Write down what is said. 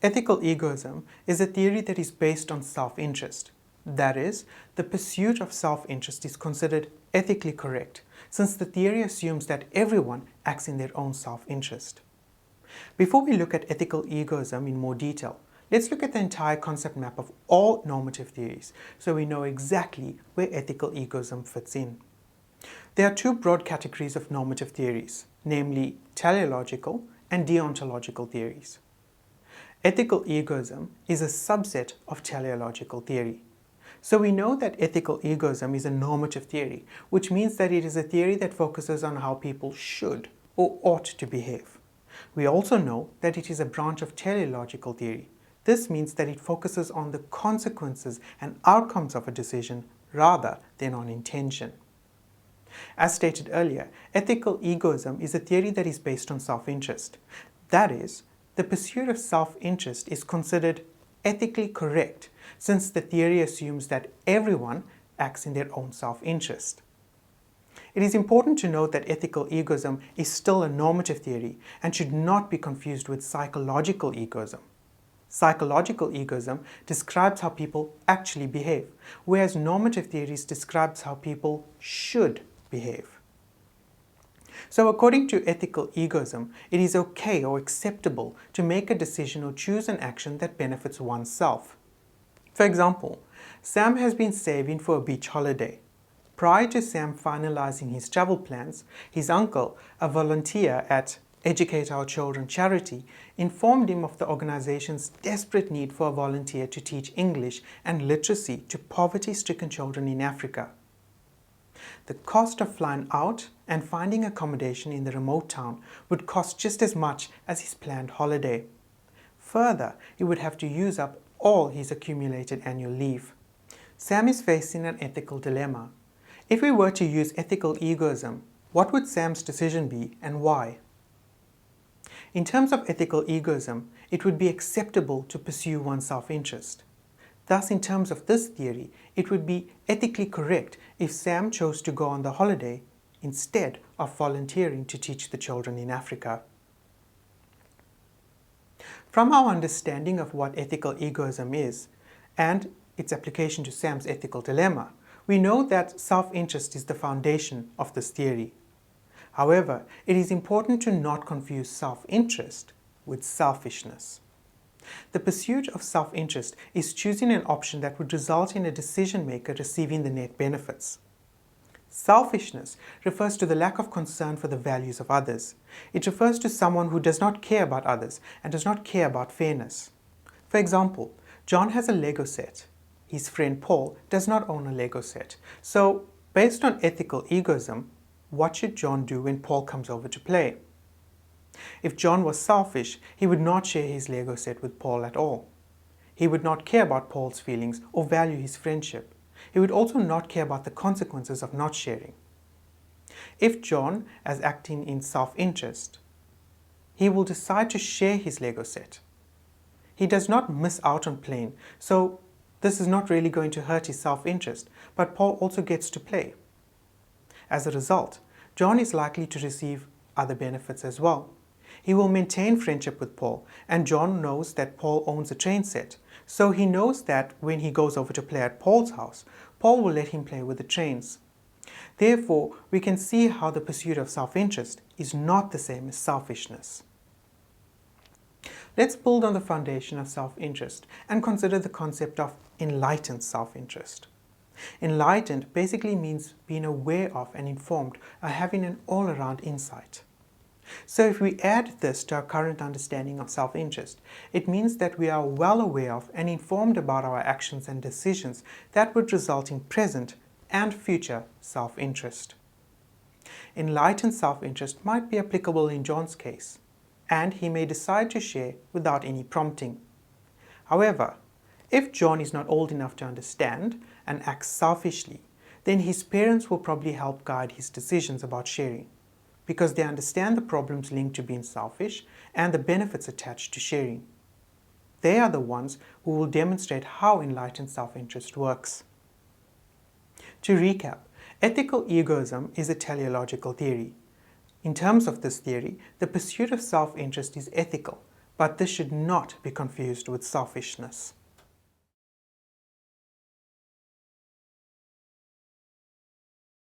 Ethical egoism is a theory that is based on self-interest. That is, the pursuit of self-interest is considered ethically correct, since the theory assumes that everyone acts in their own self-interest. Before we look at ethical egoism in more detail, let's look at the entire concept map of all normative theories so we know exactly where ethical egoism fits in. There are two broad categories of normative theories, namely teleological and deontological theories. Ethical egoism is a subset of teleological theory. So we know that ethical egoism is a normative theory, which means that it is a theory that focuses on how people should or ought to behave. We also know that it is a branch of teleological theory. This means that it focuses on the consequences and outcomes of a decision rather than on intention. As stated earlier, ethical egoism is a theory that is based on self-interest. That is, the pursuit of self-interest is considered ethically correct since the theory assumes that everyone acts in their own self-interest. It is important to note that ethical egoism is still a normative theory and should not be confused with psychological egoism. Psychological egoism describes how people actually behave, whereas normative theories describes how people should behave. So according to ethical egoism, it is okay or acceptable to make a decision or choose an action that benefits oneself. For example, Sam has been saving for a beach holiday. Prior to Sam finalizing his travel plans, his uncle, a volunteer at Educate Our Children charity, informed him of the organization's desperate need for a volunteer to teach English and literacy to poverty-stricken children in Africa. The cost of flying out and finding accommodation in the remote town would cost just as much as his planned holiday. Further, he would have to use up all his accumulated annual leave. Sam is facing an ethical dilemma. If we were to use ethical egoism, what would Sam's decision be and why? In terms of ethical egoism, it would be acceptable to pursue one's self-interest. Thus, in terms of this theory, it would be ethically correct if Sam chose to go on the holiday instead of volunteering to teach the children in Africa. From our understanding of what ethical egoism is and its application to Sam's ethical dilemma, we know that self-interest is the foundation of this theory. However, it is important to not confuse self-interest with selfishness. The pursuit of self-interest is choosing an option that would result in a decision maker receiving the net benefits. Selfishness refers to the lack of concern for the values of others. It refers to someone who does not care about others and does not care about fairness. For example, John has a Lego set. His friend Paul does not own a Lego set. So, based on ethical egoism, what should John do when Paul comes over to play? If John was selfish, he would not share his Lego set with Paul at all. He would not care about Paul's feelings or value his friendship. He would also not care about the consequences of not sharing. If John is acting in self-interest, he will decide to share his Lego set. He does not miss out on playing, so this is not really going to hurt his self-interest, but Paul also gets to play. As a result, John is likely to receive other benefits as well. He will maintain friendship with Paul, and John knows that Paul owns a train set, so he knows that when he goes over to play at Paul's house, Paul will let him play with the trains. Therefore, we can see how the pursuit of self-interest is not the same as selfishness. Let's build on the foundation of self-interest and consider the concept of enlightened self-interest. Enlightened basically means being aware of and informed or having an all-around insight. So if we add this to our current understanding of self-interest, it means that we are well aware of and informed about our actions and decisions that would result in present and future self-interest. Enlightened self-interest might be applicable in John's case, and he may decide to share without any prompting. However, if John is not old enough to understand and acts selfishly, then his parents will probably help guide his decisions about sharing, because they understand the problems linked to being selfish and the benefits attached to sharing. They are the ones who will demonstrate how enlightened self-interest works. To recap, ethical egoism is a teleological theory. In terms of this theory, the pursuit of self-interest is ethical, but this should not be confused with selfishness.